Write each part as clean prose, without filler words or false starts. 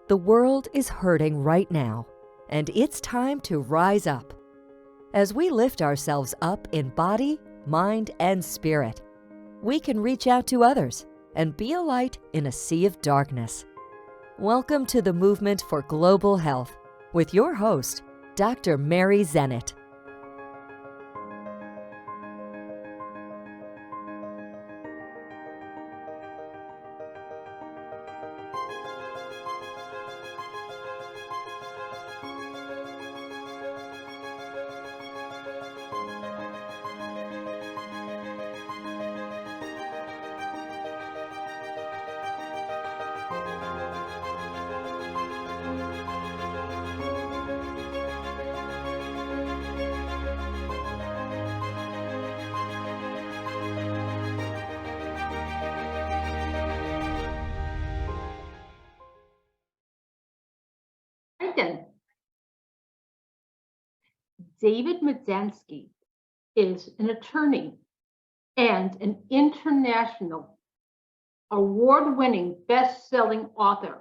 The world is hurting right now, and it's time to rise up. As we lift ourselves up in body, mind, and spirit, we can reach out to others and be a light in a sea of darkness. Welcome to the Movement for Global Health with your host, Dr. Mary Zennett. David Medansky is an attorney and an international award-winning best-selling author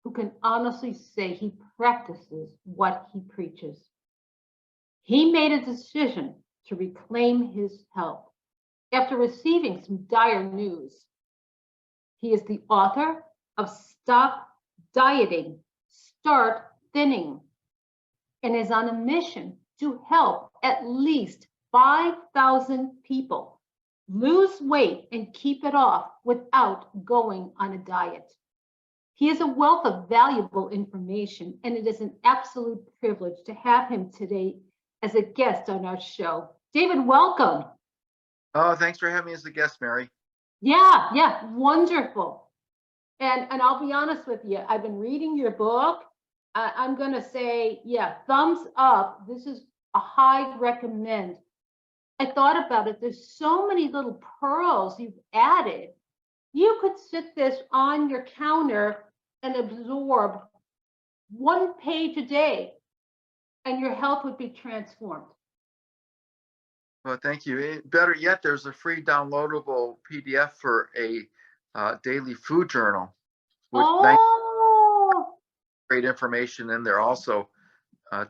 who can honestly say he practices what he preaches. He made a decision to reclaim his health after receiving some dire news. He is the author of Stop Dieting, Start Thinning, and is on a mission to help at least 5,000 people lose weight and keep it off without going on a diet. He is a wealth of valuable information, and it is an absolute privilege to have him today as a guest on our show. David, welcome. Oh, thanks for having me as a guest, Mary. Yeah, wonderful. And I'll be honest with you, I've been reading your book. I'm going to say, thumbs up. This is a high recommend. I thought about it. There's so many little pearls you've added. You could sit this on your counter and absorb 1 page a day, and your health would be transformed. Well, thank you. Better yet, there's a free downloadable PDF for a daily food journal with great information in there also.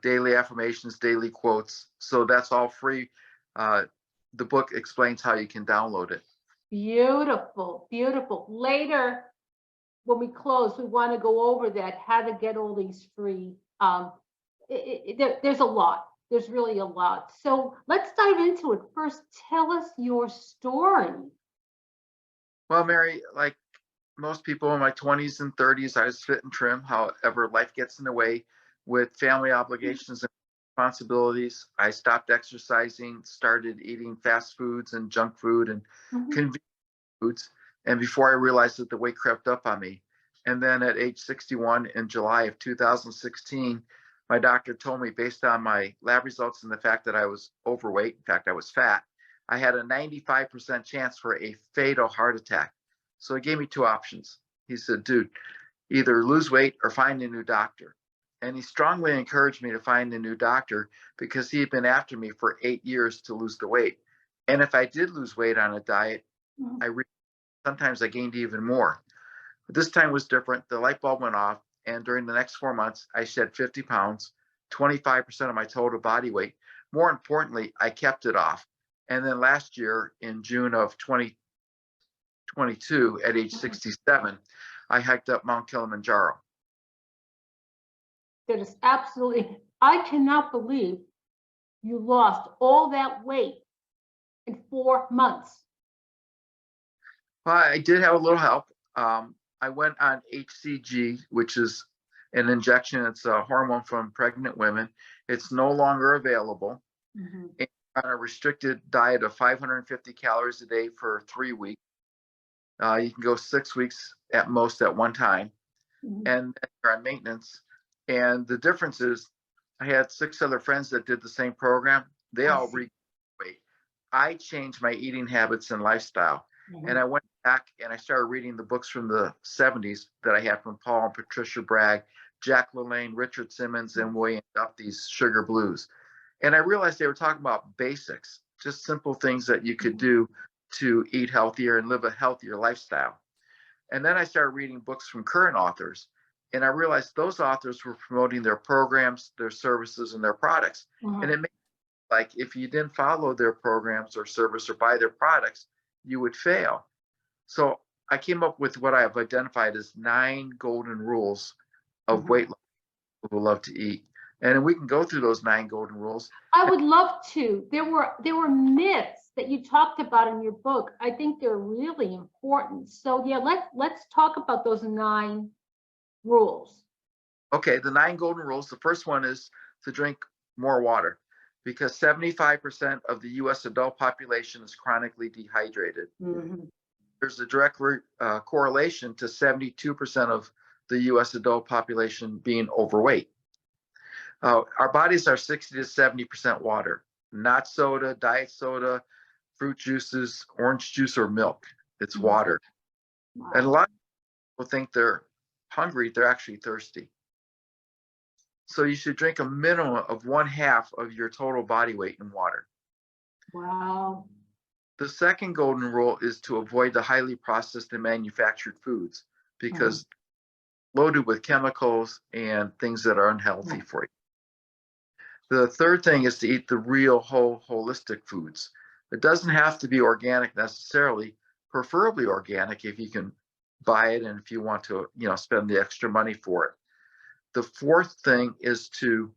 Daily affirmations, daily quotes. So that's all free. The book explains how you can download it. Beautiful, beautiful. Later, when we close, we want to go over that, how to get all these free. There's a lot. There's really a lot. So let's dive into it. First, tell us your story. Well, Mary, like most people in my 20s and 30s, I was fit and trim. However, life gets in the way with family obligations and responsibilities. I stopped exercising, started eating fast foods and junk food and convenience foods. And before I realized that, the weight crept up on me. And then at age 61 in July of 2016, my doctor told me, based on my lab results and the fact that I was overweight, in fact, I was fat, I had a 95% chance for a fatal heart attack. So he gave me two options. He said, dude, either lose weight or find a new doctor. And he strongly encouraged me to find a new doctor because he had been after me for 8 years to lose the weight. And if I did lose weight on a diet, sometimes I gained even more. But this time was different. The light bulb went off. And during the next 4 months, I shed 50 pounds, 25% of my total body weight. More importantly, I kept it off. And then last year, in June of 2022, at age 67, I hiked up Mount Kilimanjaro. That is absolutely, I cannot believe you lost all that weight in 4 months. Well, I did have a little help. I went on HCG, which is an injection. It's a hormone from pregnant women. It's no longer available. And on a restricted diet of 550 calories a day for 3 weeks. You can go 6 weeks at most at one time. And then you're on maintenance. And the difference is, I had 6 other friends that did the same program. They all regained weight. I changed my eating habits and lifestyle. And I went back and I started reading the books from the 70s that I had from Paul and Patricia Bragg, Jack LaLanne, Richard Simmons, and William Duffy's Sugar Blues. And I realized they were talking about basics, just simple things that you could do to eat healthier and live a healthier lifestyle. And then I started reading books from current authors. And I realized those authors were promoting their programs, their services, and their products. And it made like if you didn't follow their programs or service or buy their products, you would fail. So I came up with what I have identified as 9 golden rules of weight loss people who love to eat. And we can go through those 9 golden rules. I would love to. There were myths that you talked about in your book. I think they're really important. So yeah, let's talk about those 9 rules. Okay, the 9 golden rules. The first one is to drink more water because 75% of the US adult population is chronically dehydrated. There's a direct correlation to 72% of the US adult population being overweight. Our bodies are 60 to 70% water, not soda, diet soda, fruit juices, orange juice, or milk. It's water. And a lot of people think they're hungry, they're actually thirsty. So you should drink a minimum of 1/2 of your total body weight in water. Wow. The second golden rule is to avoid the highly processed and manufactured foods because loaded with chemicals and things that are unhealthy for you. The third thing is to eat the real whole holistic foods. It doesn't have to be organic necessarily, preferably organic if you can buy it and if you want to, spend the extra money for it. The fourth thing is to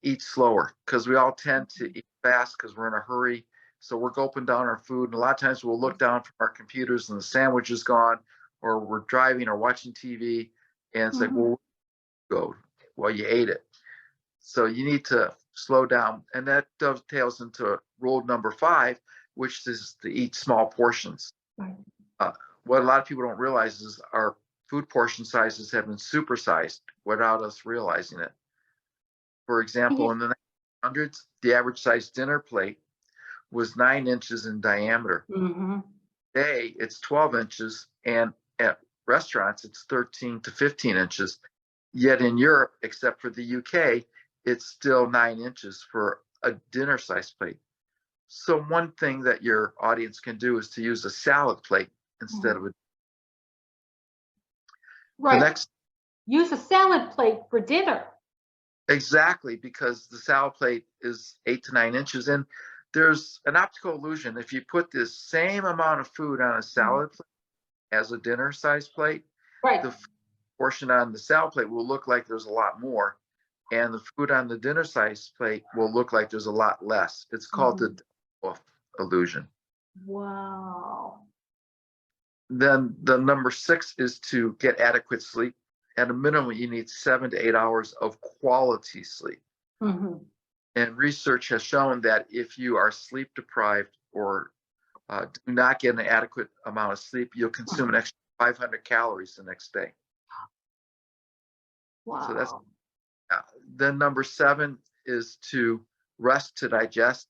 eat slower because we all tend to eat fast because we're in a hurry. So we're gulping down our food. And a lot of times we'll look down from our computers and the sandwich is gone, or we're driving or watching TV. And it's like, well, go. Well, you ate it. So you need to slow down. And that dovetails into rule number 5, which is to eat small portions. What a lot of people don't realize is our food portion sizes have been supersized without us realizing it. For example, in the 1900s, the average size dinner plate was 9 inches in diameter. Today, it's 12 inches, and at restaurants, it's 13 to 15 inches. Yet in Europe, except for the UK, it's still 9 inches for a dinner size plate. So one thing that your audience can do is to use a salad plate instead of a. Use a salad plate for dinner. Exactly, because the salad plate is 8 to 9 inches. And there's an optical illusion. If you put the same amount of food on a salad plate as a dinner size plate, the portion on the salad plate will look like there's a lot more. And the food on the dinner size plate will look like there's a lot less. It's called the illusion. Wow. Then the number 6 is to get adequate sleep. At a minimum, you need 7 to 8 hours of quality sleep. And research has shown that if you are sleep deprived or do not get an adequate amount of sleep, you'll consume an extra 500 calories the next day. Wow. So that's then number 7 is to rest to digest.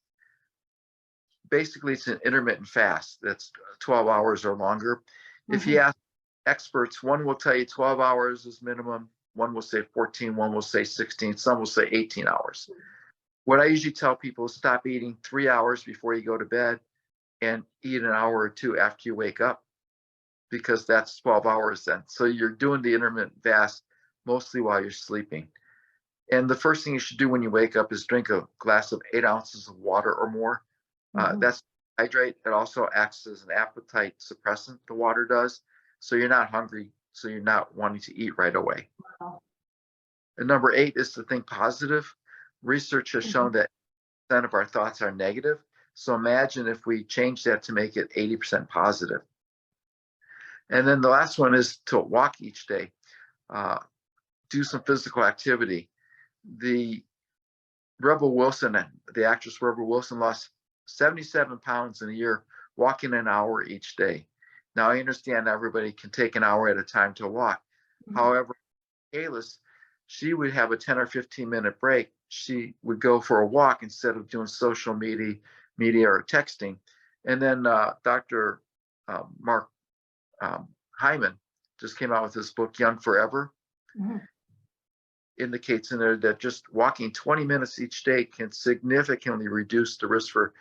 Basically, it's an intermittent fast that's 12 hours or longer. If you ask experts, one will tell you 12 hours is minimum, one will say 14, one will say 16, some will say 18 hours. What I usually tell people is stop eating 3 hours before you go to bed and eat an hour or 2 after you wake up, because that's 12 hours then. So you're doing the intermittent fast mostly while you're sleeping. And the first thing you should do when you wake up is drink a glass of 8 ounces of water or more. That's hydrate. It also acts as an appetite suppressant, the water does. So you're not hungry, so you're not wanting to eat right away. And number 8 is to think positive. Research has shown that 80% of our thoughts are negative. So imagine if we change that to make it 80% positive. And then the last one is to walk each day. Do some physical activity. The Rebel Wilson, the actress Rebel Wilson, lost 77 pounds in a year walking an hour each day. Now, I understand everybody can take an hour at a time to walk. However, Kayla's, she would have a 10 or 15-minute break. She would go for a walk instead of doing social media or texting. And then Dr. Mark Hyman just came out with this book, Young Forever. Indicates in there that just walking 20 minutes each day can significantly reduce the risk for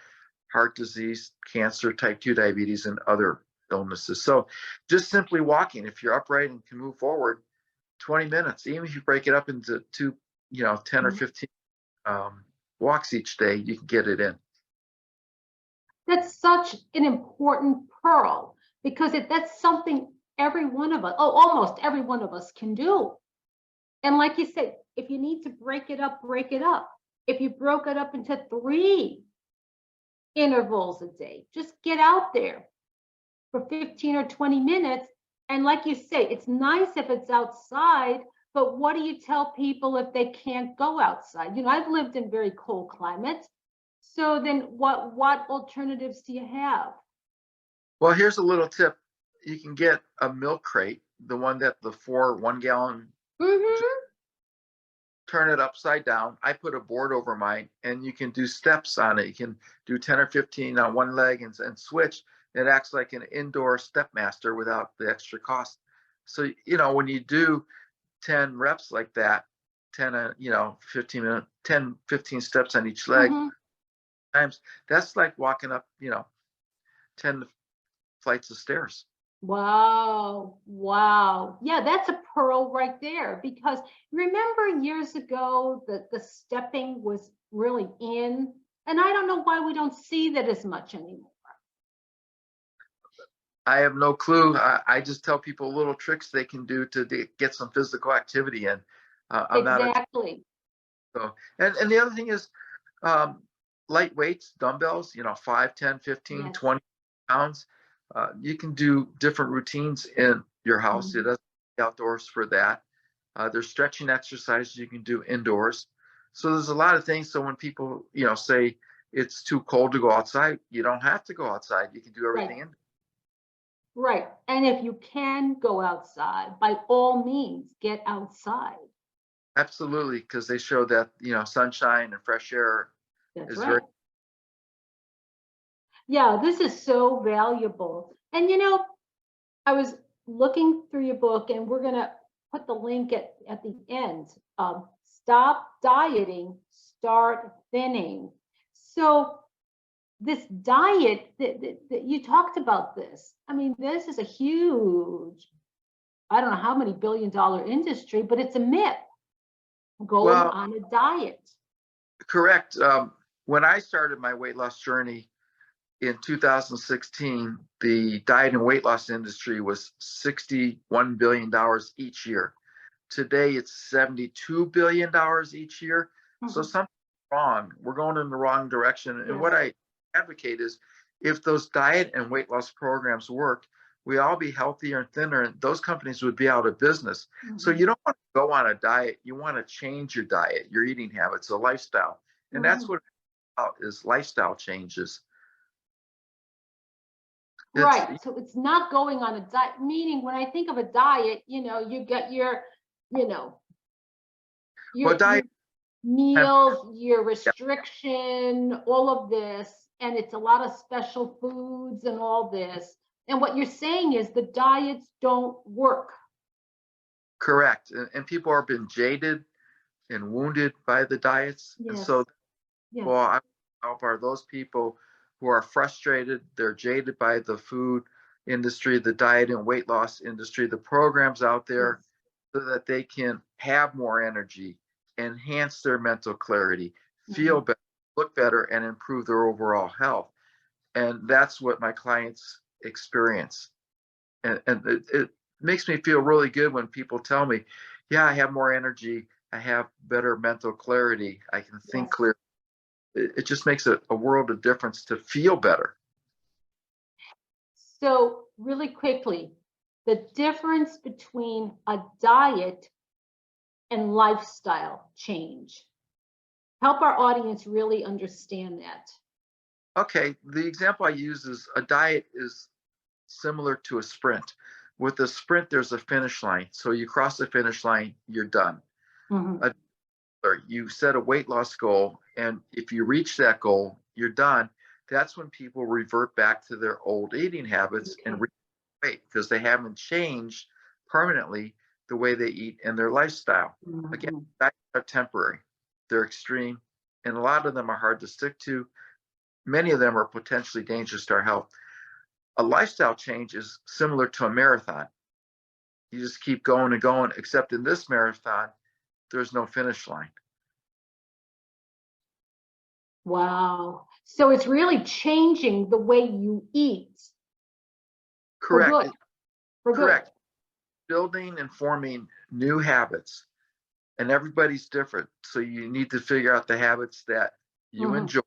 heart disease, cancer, type 2 diabetes, and other illnesses. So just simply walking, if you're upright and can move forward, 20 minutes. Even if you break it up into two, 10 or 15 walks each day, you can get it in. That's such an important pearl because that's something every one of us, almost every one of us can do. And like you said, if you need to break it up, break it up. If you broke it up into 3 intervals a day, just get out there for 15 or 20 minutes. And like you say, it's nice if it's outside, but what do you tell people if they can't go outside? I've lived in very cold climates. So then what alternatives do you have? Well, here's a little tip. You can get a milk crate, the one that the 4 1-gallon, turn it upside down. I put a board over mine, and you can do steps on it. You can do 10 or 15 on one leg and switch. It acts like an indoor step master without the extra cost. So, when you do 10 reps like that, 10, 15 minutes, 10, 15 steps on each leg times, that's like walking up, 10 flights of stairs. Wow. Yeah, that's a pearl right there, because remember years ago that the stepping was really in, and I don't know why we don't see that as much anymore. I have no clue. I just tell people little tricks they can do to get some physical activity in. I'm exactly. So, and the other thing is light weights, dumbbells, 5, 10, 15, 20 pounds. You can do different routines in your house. It doesn't be outdoors for that. There's stretching exercises you can do indoors. So there's a lot of things. So when people, say it's too cold to go outside, you don't have to go outside. You can do everything indoors. Right. And if you can go outside, by all means, get outside. Absolutely, because they show that, sunshine and fresh air is very. Yeah, this is so valuable. And, I was looking through your book, and we're going to put the link at the end. Stop dieting, start thinning. So this diet that you talked about this, I mean, this is a huge, I don't know how many $billion industry, but it's a myth going on a diet. Correct. When I started my weight loss journey in 2016, the diet and weight loss industry was $61 billion each year. Today, it's $72 billion each year. So something's wrong. We're going in the wrong direction. And what I advocate is, if those diet and weight loss programs work, we all be healthier and thinner, and those companies would be out of business. So you don't want to go on a diet. You want to change your diet, your eating habits, a lifestyle. And that's what it's about, is lifestyle changes. Right. So it's not going on a diet, meaning when I think of a diet, you get your diet meals, your restriction, all of this, and it's a lot of special foods and all this. And what you're saying is the diets don't work. Correct. And people have been jaded and wounded by the diets. And so, I help are those people who are frustrated, they're jaded by the food industry, the diet and weight loss industry, the programs out there, so that they can have more energy, enhance their mental clarity, feel better, look better, and improve their overall health. And that's what my clients experience. And it makes me feel really good when people tell me, yeah, I have more energy, I have better mental clarity, I can think clearly. It just makes a world of difference to feel better. So really quickly, the difference between a diet and lifestyle change. Help our audience really understand that. Okay, the example I use is a diet is similar to a sprint. With a sprint, there's a finish line. So you cross the finish line, you're done. You set a weight loss goal, and if you reach that goal, you're done. That's when people revert back to their old eating habits and weight, because they haven't changed permanently the way they eat and their lifestyle. Again, diets are temporary, they're extreme, and a lot of them are hard to stick to. Many of them are potentially dangerous to our health. A lifestyle change is similar to a marathon. You just keep going and going, except in this marathon, there's no finish line. Wow. So it's really changing the way you eat for Correct. good. For good. Correct. Building and forming new habits, and everybody's different. So you need to figure out the habits that you enjoy,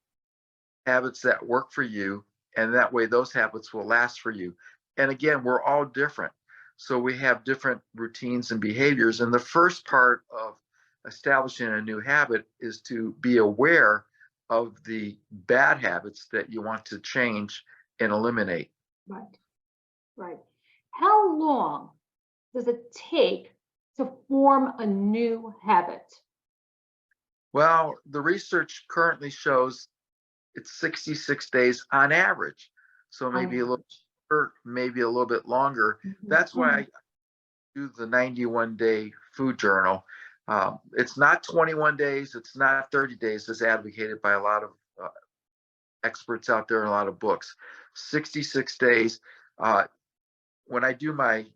habits that work for you, and that way those habits will last for you. And again, we're all different. So we have different routines and behaviors. And the first part of establishing a new habit is to be aware of the bad habits that you want to change and eliminate. Right. Right. How long does it take to form a new habit? Well, the research currently shows it's 66 days on average. So maybe a little shorter, maybe a little bit longer. That's why I do the 91-day food journal. It's not 21 days, it's not 30 days, as advocated by a lot of experts out there and a lot of books. 66 days. When I do my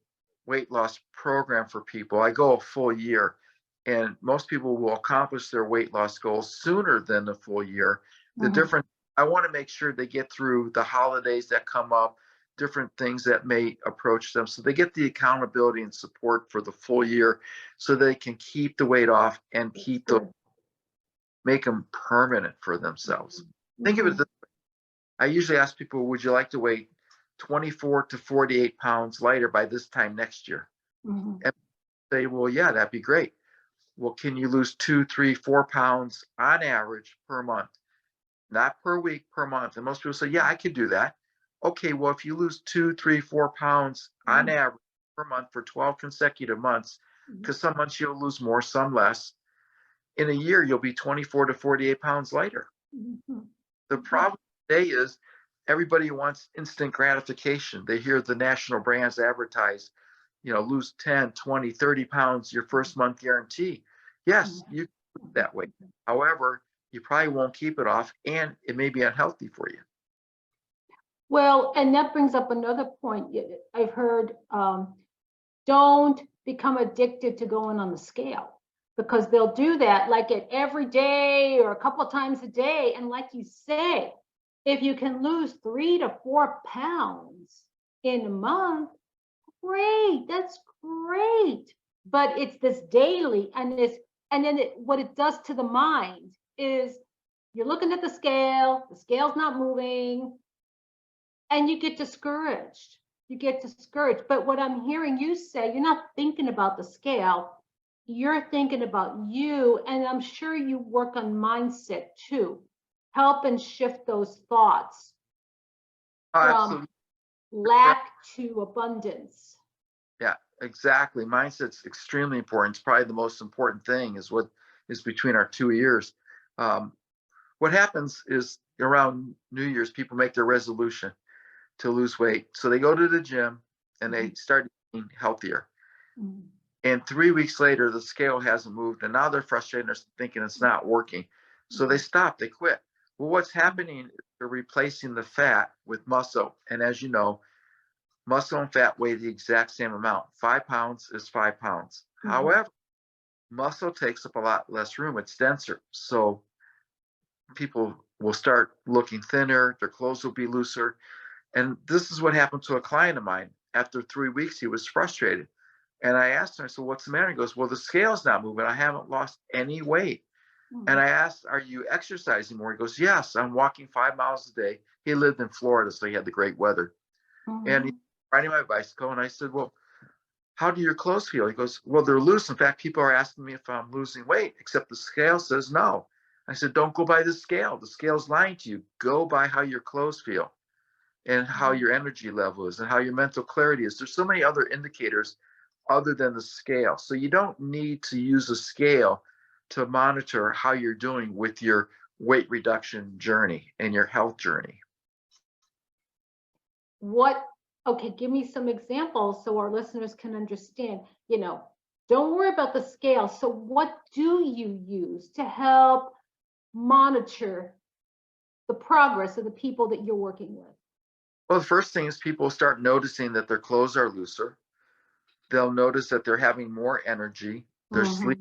weight loss program for people, I go a full year, and most people will accomplish their weight loss goals sooner than the full year. The difference, I want to make sure they get through the holidays that come up, different things that may approach them, so they get the accountability and support for the full year, so they can keep the weight off and make them permanent for themselves. Think of it this way. I usually ask people, would you like to weigh 24 to 48 pounds lighter by this time next year? And say, well, yeah, that'd be great. Well, can you lose 2, 3, 4 pounds on average per month? Not per week, per month. And most people say, yeah, I could do that. Okay, well, if you lose 2, 3, 4 pounds on average per month for 12 consecutive months, because some months you'll lose more, some less, in a year, you'll be 24 to 48 pounds lighter. The problem today is everybody wants instant gratification. They hear the national brands advertise, lose 10, 20, 30 pounds your first month guarantee. Yes, you can do it that way. However, you probably won't keep it off, and it may be unhealthy for you. Well, and that brings up another point. I've heard, don't become addicted to going on the scale, because they'll do that like it every day or a couple of times a day. And like you say, if you can lose 3 to 4 pounds in a month, great, that's great. But it's this daily, and then what it does to the mind is you're looking at the scale's not moving, and you get discouraged. But what I'm hearing you say, you're not thinking about the scale, you're thinking about you. And I'm sure you work on mindset too. Help and shift those thoughts from lack to abundance. Yeah, exactly. Mindset's extremely important. It's probably the most important thing, is what is between our two ears. What happens is around New Year's, people make their resolution to lose weight. So they go to the gym and they start eating healthier. And 3 weeks later, the scale hasn't moved. And now they're frustrated. They're thinking it's not working. So they stop, they quit. Well, what's happening is they're replacing the fat with muscle. And as you know, muscle and fat weigh the exact same amount. 5 pounds is 5 pounds. However, muscle takes up a lot less room. It's denser. So people will start looking thinner. Their clothes will be looser. And this is what happened to a client of mine. After 3 weeks, he was frustrated. And I asked him, I said, what's the matter? He goes, well, the scale's not moving. I haven't lost any weight. And I asked, are you exercising more? He goes, yes, I'm walking 5 miles a day. He lived in Florida, so he had the great weather. And he's riding my bicycle. And I said, well, how do your clothes feel? He goes, well, they're loose. In fact, people are asking me if I'm losing weight, except the scale says no. I said, don't go by the scale. The scale's lying to you. Go by how your clothes feel and how your energy level is and how your mental clarity is. There's so many other indicators other than the scale. So you don't need to use a scale to monitor how you're doing with your weight reduction journey and your health journey. Okay, give me some examples so our listeners can understand. Don't worry about the scale. So what do you use to help monitor the progress of the people that you're working with? Well, the first thing is people start noticing that their clothes are looser. they'll notice that they're having more energy, they're sleep,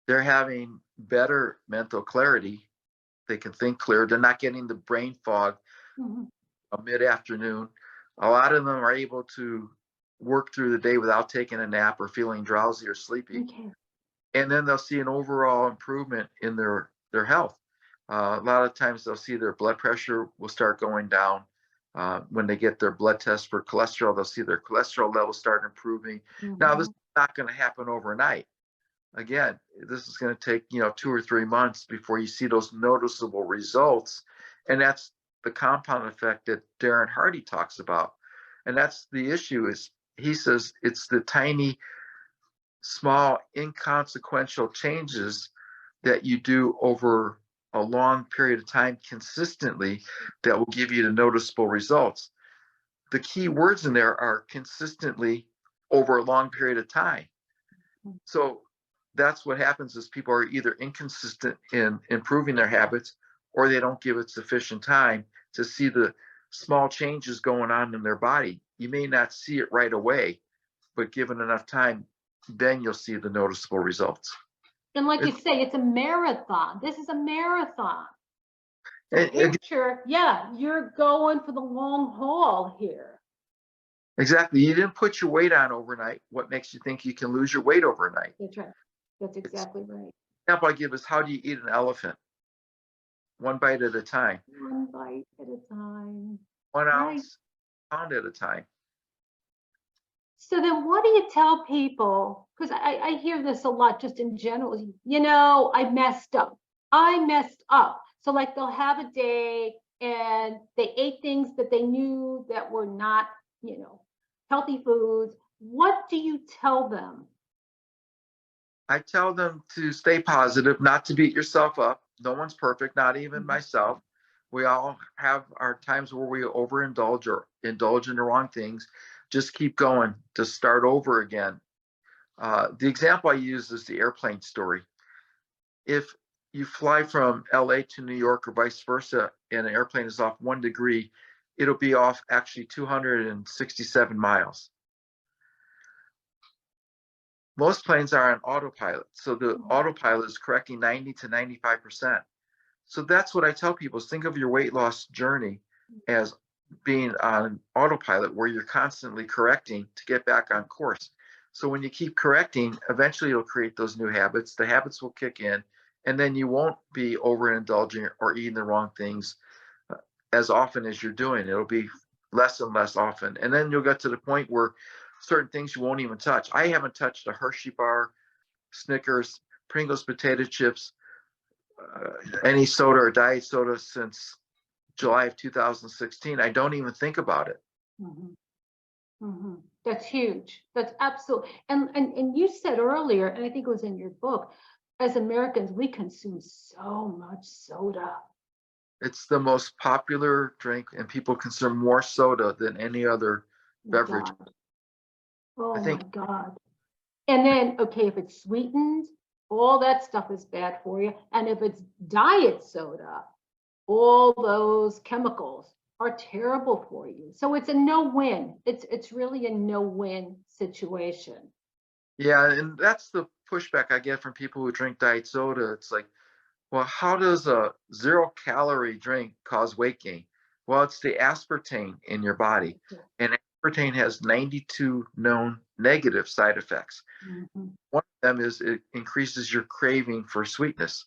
they're having better mental clarity, they can think clear, they're not getting the brain fog mid-afternoon. A lot of them are able to work through the day without taking a nap or feeling drowsy or sleepy. Okay. And then they'll see an overall improvement in their health. A lot of times they'll see their blood pressure will start going down. When they get their blood test for cholesterol, they'll see their cholesterol levels start improving. Now, this is not going to happen overnight. Again, this is going to take 2 or 3 months before you see those noticeable results, and that's the compound effect that Darren Hardy talks about. And that's the issue. Is he says it's the tiny, small, inconsequential changes that you do over a long period of time consistently that will give you the noticeable results. The key words in there are consistently over a long period of time. So that's what happens is people are either inconsistent in improving their habits, or they don't give it sufficient time to see the small changes going on in their body. You may not see it right away, but given enough time, then you'll see the noticeable results. And like you say, it's a marathon. This is a marathon. So picture, you're going for the long haul here. Exactly. You didn't put your weight on overnight. What makes you think you can lose your weight overnight? That's right. That's exactly right. The example I give is, how do you eat an elephant? One bite at a time. One bite at a time. 1 ounce, pound at a time. So then what do you tell people? Because I hear this a lot just in general. I messed up. I messed up. So like they'll have a day and they ate things that they knew that were not, healthy foods. What do you tell them? I tell them to stay positive, not to beat yourself up. No one's perfect, not even myself. We all have our times where we overindulge or indulge in the wrong things. Just keep going, to start over again. The example I use is the airplane story. If you fly from LA to New York or vice versa, and an airplane is off 1 degree, it'll be off actually 267 miles. Most planes are on autopilot. So the autopilot is correcting 90 to 95%. So that's what I tell people, is think of your weight loss journey as being on autopilot, where you're constantly correcting to get back on course. So when you keep correcting, eventually you'll create those new habits. The habits will kick in, and then you won't be overindulging or eating the wrong things as often as you're doing. It'll be less and less often. And then you'll get to the point where certain things you won't even touch. I haven't touched a Hershey bar, Snickers, Pringles potato chips, any soda or diet soda since July of 2016. I don't even think about it. That's huge. That's absolutely. And you said earlier, and I think it was in your book, as Americans, we consume so much soda. It's the most popular drink, and people consume more soda than any other beverage. Oh my God. And then, okay, if it's sweetened, all that stuff is bad for you. And if it's diet soda, all those chemicals are terrible for you. So it's a no-win. It's really a no-win situation. Yeah, and that's the pushback I get from people who drink diet soda. It's like, well, how does a 0-calorie drink cause weight gain? Well, it's the aspartame in your body. And aspartame has 92 known negative side effects. One of them is it increases your craving for sweetness.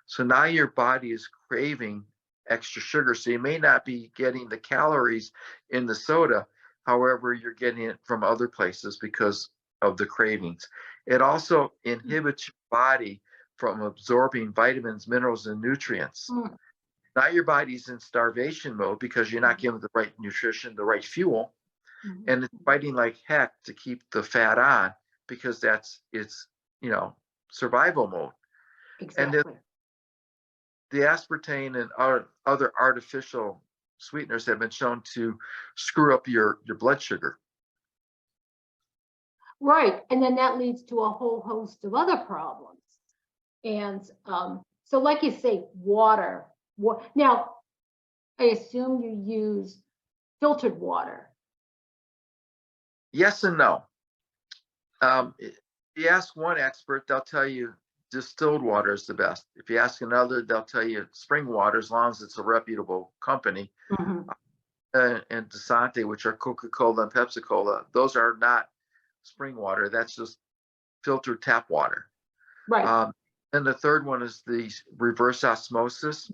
So now your body is craving extra sugar. So you may not be getting the calories in the soda. However, you're getting it from other places because of the cravings. It also inhibits your body from absorbing vitamins, minerals, and nutrients. Now your body's in starvation mode because you're not giving the right nutrition, the right fuel, and it's fighting like heck to keep the fat on, because that's its survival mode. Exactly. And the aspartame and other artificial sweeteners have been shown to screw up your blood sugar. Right. And then that leads to a whole host of other problems. And so like you say, water. Now, I assume you use filtered water. Yes and no. If you ask one expert, they'll tell you distilled water is the best. If you ask another, they'll tell you spring water, as long as it's a reputable company. Mhm. And Essante, which are Coca-Cola and Pepsi-Cola, those are not spring water. That's just filtered tap water. Right. And the third one is the reverse osmosis.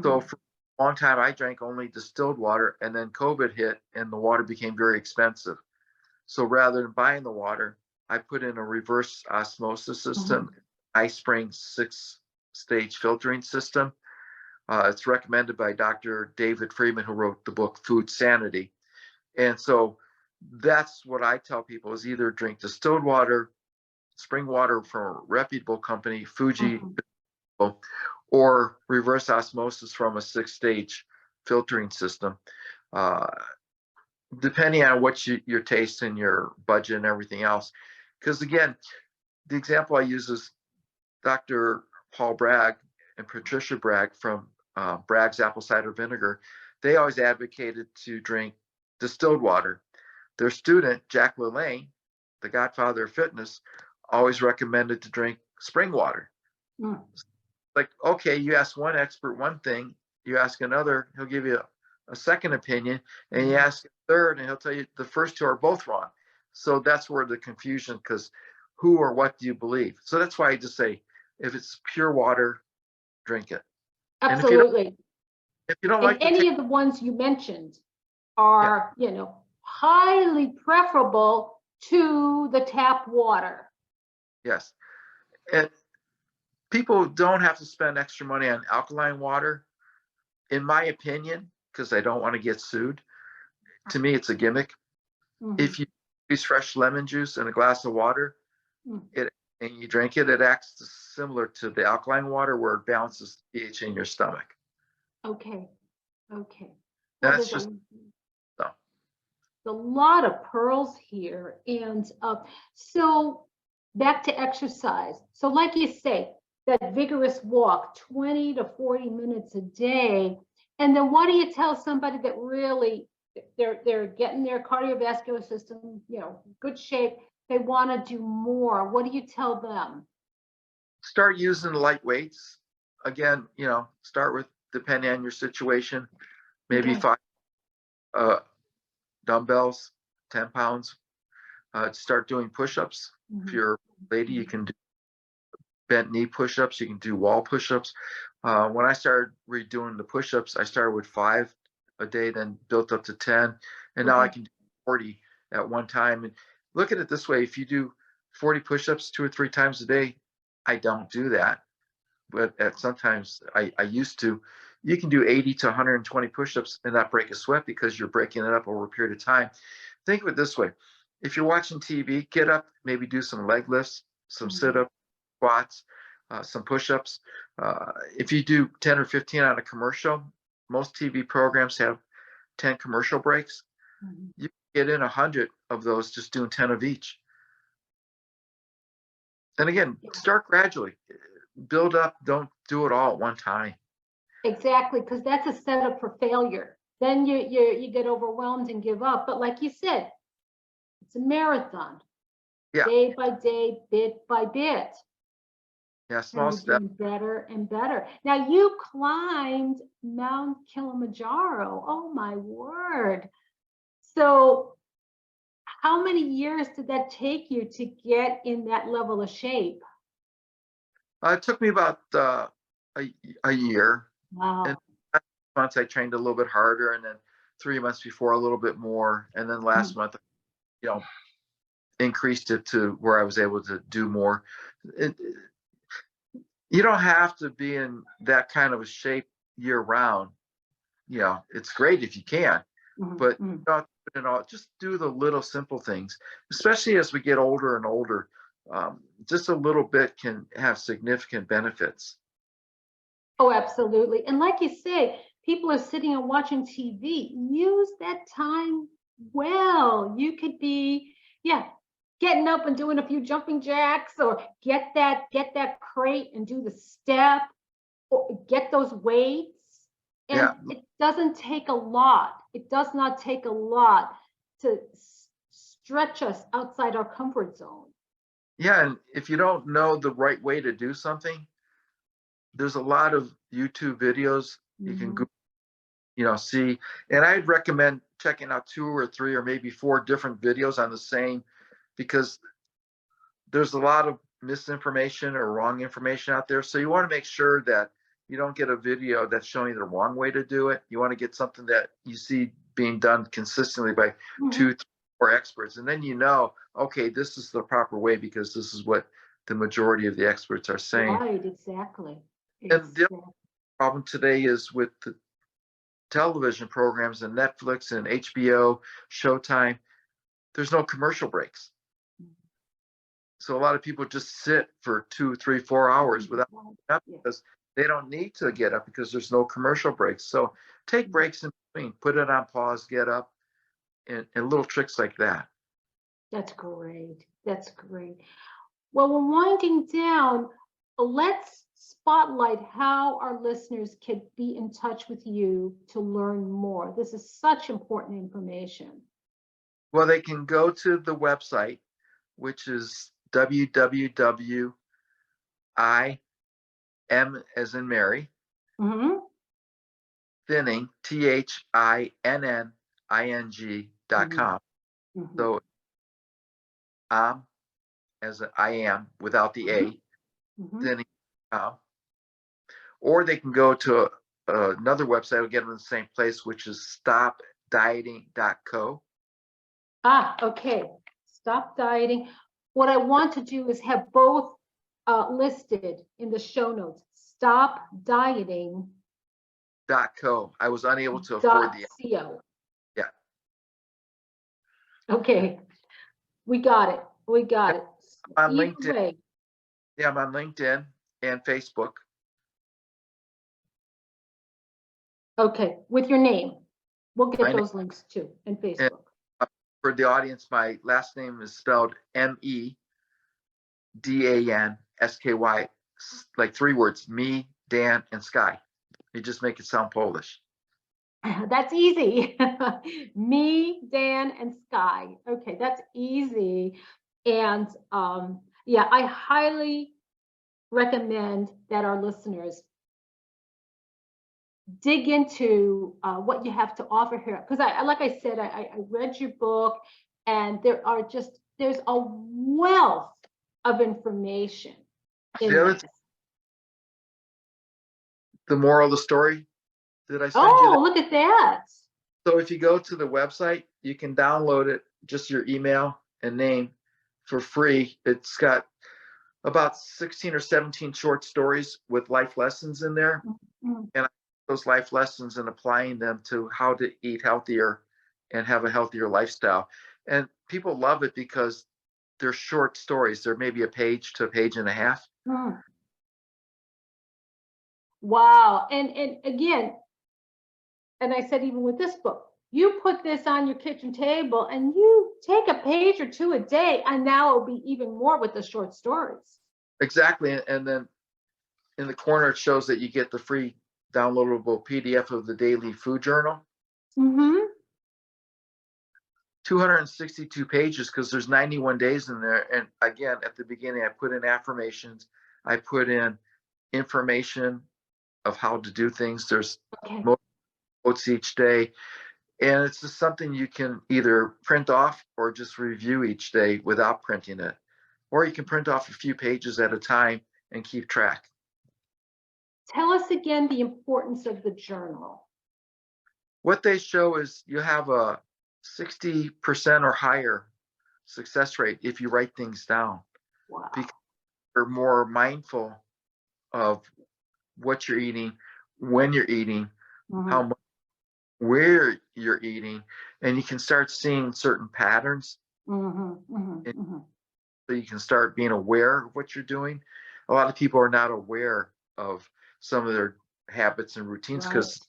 So Mhm. for a long time, I drank only distilled water, and then COVID hit and the water became very expensive. So rather than buying the water, I put in a reverse osmosis system, iSpring 6-stage filtering system. It's recommended by Dr. David Friedman, who wrote the book Food Sanity. And so that's what I tell people is either drink distilled water, spring water from a reputable company, Fuji, Mhm. or reverse osmosis from a 6-stage filtering system, uh, depending on what your taste and your budget and everything else. Because again, the example I use is Dr. Paul Bragg and Patricia Bragg from Bragg's Apple Cider Vinegar. They always advocated to drink distilled water. Their student, Jack LaLanne, the godfather of fitness, always recommended to drink spring water. Mm. Like, okay, you ask one expert one thing, you ask another, he'll give you a second opinion, and you ask a third, and he'll tell you the first two are both wrong. So that's where the confusion, because who or what do you believe? So that's why I just say, if it's pure water, drink it. And Absolutely. if you don't And like the any taste, of the ones you mentioned yeah, are, highly preferable to the tap water. yes. And people don't have to spend extra money on alkaline water, in my opinion, because I don't want to get sued. To me, it's a gimmick. Mhm. If you use fresh lemon juice in a glass of water, Mm. and you drink it, it acts similar to the alkaline water where it balances the pH in your stomach. Okay. Okay. Well, That's there's just so. a lot of pearls here. And so back to exercise. So like you say, that vigorous walk, 20 to 40 minutes a day. And then what do you tell somebody that really they're getting their cardiovascular system, good shape. They want to do more. What do you tell them? Start using light weights. Again, start with, depending on your situation, maybe Okay. 5 uh, dumbbells, 10 pounds. Start doing push-ups. If Mhm. you're a lady, you can do bent knee push-ups. You can do wall push-ups. When I started redoing the push-ups, I started with 5 a day, then built up to 10, and now I Okay. can do 40 at one time. And look at it this way: if you do 40 push-ups 2 or 3 times a day, I don't do that, but sometimes I used to. You can do 80 to 120 push-ups and not break a sweat because you're breaking it up over a period of time. Think of it this way: if you're watching TV, get up, maybe do some leg lifts, some Mhm. sit-ups, squats, some push-ups. If you do 10 or 15 on a commercial, most TV programs have 10 commercial breaks. Mhm. You get in 100 of those just doing 10 of each. And again, Yeah. start gradually. Build up. Don't do it all at one time. Exactly, because that's a setup for failure. Then you get overwhelmed and give up. But like you said, it's a marathon, Yeah. day by day, bit by bit, Yeah. and Small you're step. getting better and better. Now you climbed Mount Kilimanjaro. Oh my word! So how many years did that take you to get in that level of shape? It took me about a year. And Wow. months I trained a little bit harder, and then 3 months before a little bit more, and then last Mhm. month, you know, increased it to where I was able to do more. It, you don't have to be in that kind of a shape year round. It's great if you can, Mhm. but Mhm. not and all. Just do the little simple things, especially as we get older and older. Just a little bit can have significant benefits. Oh, absolutely. And like you say, people are sitting and watching TV. Use that time well. You could be, yeah, getting up and doing a few jumping jacks, or get that crate and do the step, or get those weights. And Yeah, it doesn't take a lot. It does not take a lot to stretch us outside our comfort zone. Yeah, and if you don't know the right way to do something, there's a lot of YouTube videos you can go, see. And I'd recommend checking out 2 or 3 or maybe 4 different videos on the same, because there's a lot of misinformation or wrong information out there. So you want to make sure that you don't get a video that's showing you the wrong way to do it. You want to get something that you see being done consistently by 2, 3, 4 experts. And then okay, this is the proper way because this is what the majority of the experts are saying. Right, exactly. And the other problem today is with the television programs and Netflix and HBO, Showtime, there's no commercial breaks. So a lot of people just sit for 2, 3, 4 hours without getting up because they don't need to get up because there's no commercial breaks. So take breaks in between, put it on pause, get up, and little tricks like that. That's great. That's great. Well, we're winding down. Let's spotlight how our listeners can be in touch with you to learn more. This is such important information. Well, they can go to the website, which is www.im as in Mary, thinning, THINNING.com. So as I am without the A, thinning.com. Or they can go to another website, will get them in the same place, which is stopdieting.co. Okay. Stop dieting. What I want to do is have both listed in the show notes. Stop dieting. .co. I was unable to afford the .co. Yeah. Okay. We got it. We got it. On LinkedIn. Yeah, I'm on LinkedIn and Facebook. Okay, with your name. We'll get those links too, and Facebook. And for the audience, my last name is spelled Medansky, like 3 words, me, Dan, and Sky. You just make it sound Polish. That's easy. Me, Dan, and Sky. Okay, that's easy. And yeah, I highly recommend that our listeners dig into what you have to offer here. Because like I said, I read your book, and there's a wealth of information in this. The moral of the story, did I send you that? Oh, look at that. So if you go to the website, you can download it, just your email and name, for free. It's got about 16 or 17 short stories with life lessons in there. And those life lessons and applying them to how to eat healthier and have a healthier lifestyle. And people love it because they're short stories. They're maybe a page to a page and a half. Wow. And again, and I said, even with this book, you put this on your kitchen table and you take a page or 2 a day, and now it'll be even more with the short stories. Exactly. And then in the corner, it shows that you get the free downloadable PDF of the daily food journal. 262 pages because there's 91 days in there. And again, at the beginning, I put in affirmations. I put in information of how to do things. There's quotes each day. And it's just something you can either print off or just review each day without printing it. Or you can print off a few pages at a time and keep track. Tell us again the importance of the journal. What they show is you have a 60% or higher success rate if you write things down. Wow. Because you're more mindful of what you're eating, when you're eating, how much, where you're eating, and you can start seeing certain patterns. So you can start being aware of what you're doing. A lot of people are not aware of some of their habits and routines because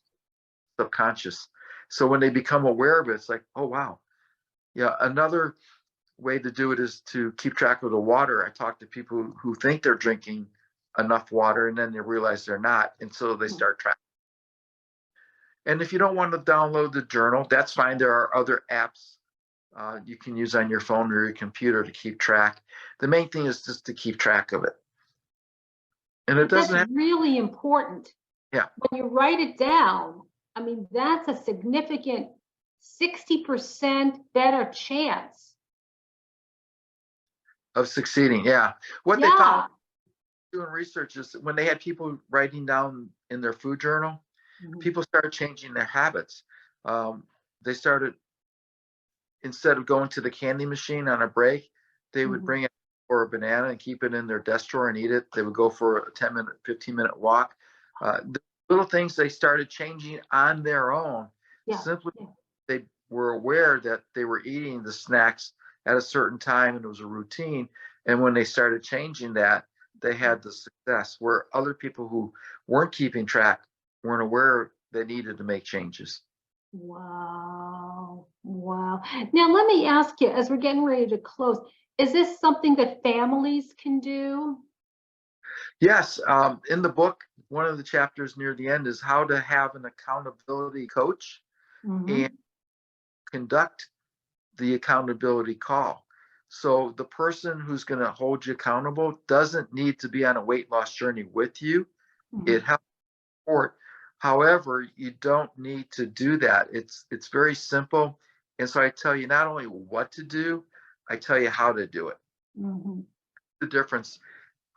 subconscious. So when they become aware of it, it's like, oh, wow. Yeah. Another way to do it is to keep track of the water. I talk to people who think they're drinking enough water and then they realize they're not. And so they start tracking. And if you don't want to download the journal, that's fine. There are other apps you can use on your phone or your computer to keep track. The main thing is just to keep track of it. And it doesn't That's have, really important. yeah, When you write it down, I mean, that's a significant 60% better chance. of succeeding. Yeah. What they found Yeah. doing research is when they had people writing down in their food journal, Mhm. people started changing their habits. They started, instead of going to the candy machine on a break, they would Mhm. bring it or a banana and keep it in their desk drawer and eat it. They would go for a 10-minute, 15-minute walk. The little things they started changing on their own. Yeah. Simply, Yeah. they were aware that they were eating the snacks at a certain time and it was a routine. And when they started changing that, they had the success where other people who weren't keeping track weren't aware they needed to make changes. Wow. Wow. Now, let me ask you, as we're getting ready to close, is this something that families can do? Yes, in the book, one of the chapters near the end is how to have an accountability coach and Mhm. conduct the accountability call. So the person who's going to hold you accountable doesn't need to be on a weight loss journey with you. It Mhm. helps support. However, you don't need to do that. It's very simple. And so I tell you not only what to do, I tell you how to do it. Mhm. The difference.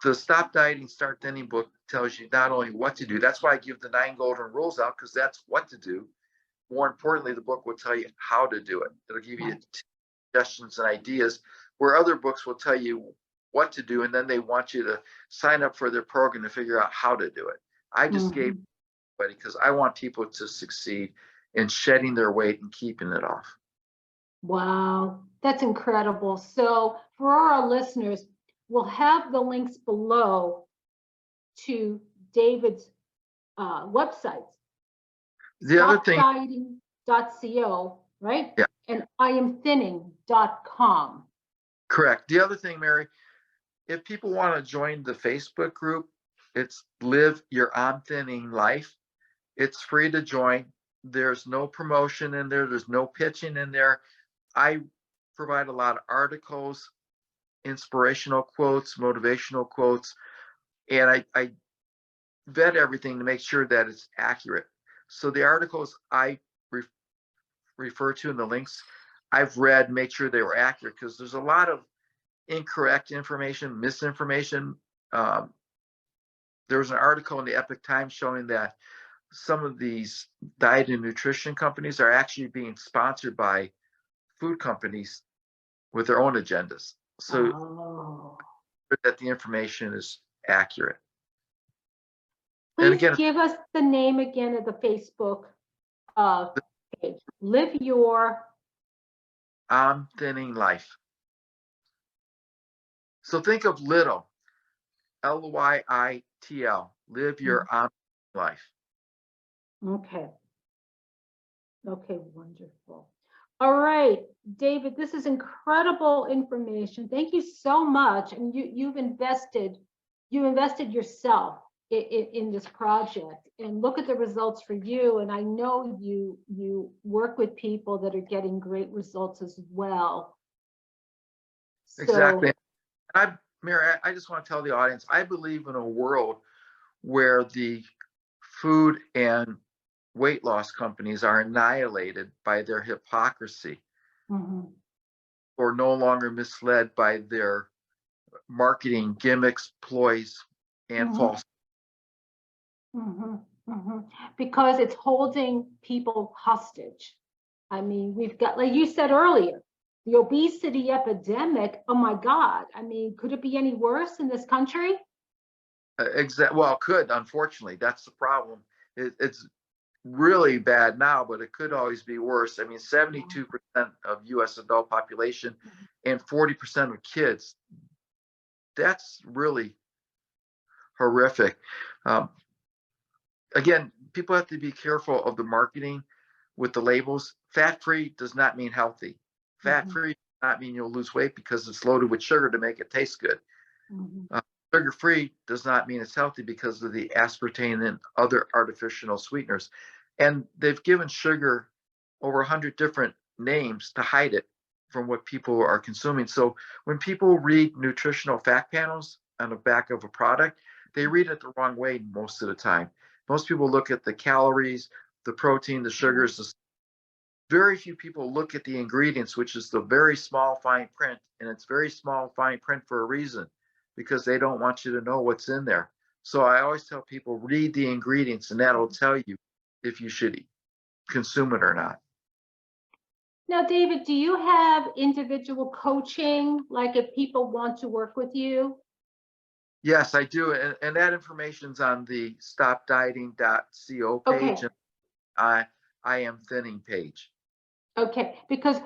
The Stop Dieting, Start Thinning book tells you not only what to do. That's why I give the 9 golden rules out, because that's what to do. More importantly, the book will tell you how to do it. It'll give you suggestions and ideas, where other books will tell you what to do, and then they want you to sign up for their program to figure out how to do it. I just gave Mhm. everybody because I want people to succeed in shedding their weight and keeping it off. Wow, that's incredible. So for our listeners, we'll have the links below to David's websites, The other thing, stopdieting.co, right? yeah, And iamthinning.com. correct. The other thing, Mary, if people want to join the Facebook group, it's Live Your I'm Thinning Life. It's free to join. There's no promotion in there. There's no pitching in there. I provide a lot of articles, inspirational quotes, motivational quotes, and I vet everything to make sure that it's accurate. So the articles I refer to in the links, I've read, made sure they were accurate, because there's a lot of incorrect information, misinformation. Um, there was an article in the Epic Times showing that some of these diet and nutrition companies are actually being sponsored by food companies with their own agendas. So Oh. that the information is accurate. And Please again, give us the name again of the Facebook page. Live Your. I'm Thinning Life. So think of little, Lyitl, live your I'm Thinning Life. Okay. Okay, wonderful. All right, David, this is incredible information. Thank you so much. And you've invested yourself in this project, and look at the results for you. And I know you work with people that are getting great results as well. Exactly. So, Mary, I just want to tell the audience, I believe in a world where the food and weight loss companies are annihilated by their hypocrisy, mhm. or no longer misled by their marketing gimmicks, ploys, and Mhm. false. Because it's holding people hostage. I mean, we've got, like you said earlier, the obesity epidemic. Oh my God. I mean, could it be any worse in this country? Well, it could, unfortunately. That's the problem. It's really bad now, but it could always be worse. I mean, 72% of US adult population and 40% of kids. That's really horrific. Um, Again, people have to be careful of the marketing with the labels. Fat free does not mean healthy. Fat Mhm, free does not mean you'll lose weight because it's loaded with sugar to make it taste good. mhm, Sugar free does not mean it's healthy because of the aspartame and other artificial sweeteners. And they've given sugar over 100 different names to hide it. from what people are consuming. So when people read nutritional fact panels on the back of a product, they read it the wrong way most of the time. Most people look at the calories, the protein, the sugars. Very few people look at the ingredients, which is the very small fine print, and it's very small fine print for a reason, because they don't want you to know what's in there. So I always tell people, read the ingredients, and that'll tell you if you should consume it or not. Now, David, do you have individual coaching, like if people want to work with you? Yes, I do. And that information's on the stopdieting.co page. Okay. And I am thinning page. Okay, because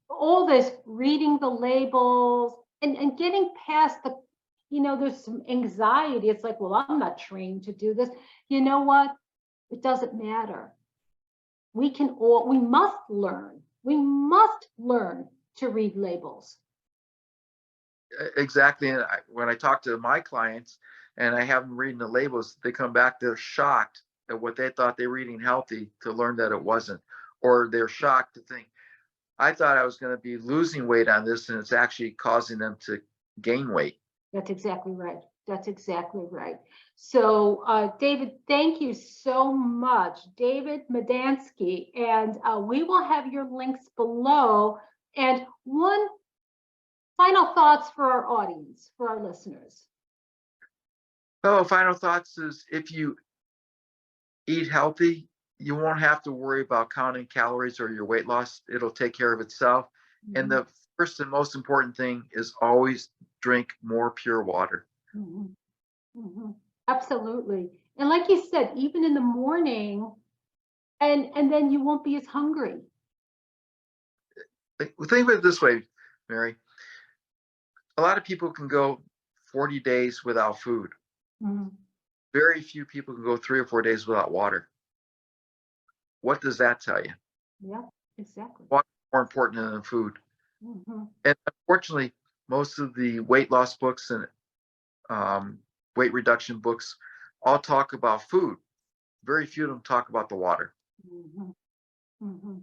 all this reading the labels and getting past the, there's some anxiety. It's like, well, I'm not trained to do this. You know what? It doesn't matter. We must learn. We must learn to read labels. Exactly. And when I talk to my clients and I have them reading the labels, they come back, they're shocked at what they thought they were eating healthy to learn that it wasn't. Or they're shocked to think, I thought I was going to be losing weight on this, and it's actually causing them to gain weight. That's exactly right. That's exactly right. So, David, thank you so much. David Medansky, and we will have your links below. And one final thoughts for our audience, for our listeners. Oh, final thoughts is, if you eat healthy, you won't have to worry about counting calories or your weight loss. It'll take care of itself. Mm-hmm. And the first and most important thing is always drink more pure water. Mm-hmm. Mm-hmm. Absolutely. And like you said, even in the morning, and then you won't be as hungry. Think of it this way, Mary. A lot of people can go 40 days without food. Mm-hmm. Very few people can go 3 or 4 days without water. What does that tell you? Yeah, exactly. Water is more important than food. Mm-hmm. And unfortunately, most of the weight loss books and weight reduction books all talk about food. Very few of them talk about the water. Mm-hmm. Mm-hmm.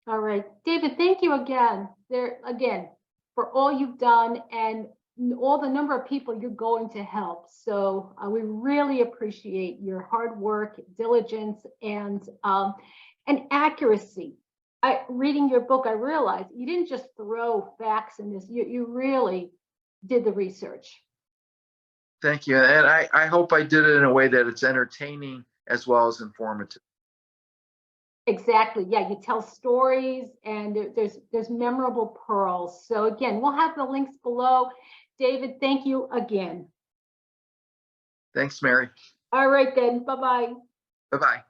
All right, David, thank you again. For all you've done and all the number of people you're going to help. So we really appreciate your hard work, diligence, and accuracy. Reading your book, I realized you didn't just throw facts in this. You really did the research. Thank you. And I hope I did it in a way that it's entertaining as well as informative. Exactly. Yeah, you tell stories, and there's memorable pearls. So again, we'll have the links below. David, thank you again. Thanks, Mary. All right then. Bye-bye. Bye-bye.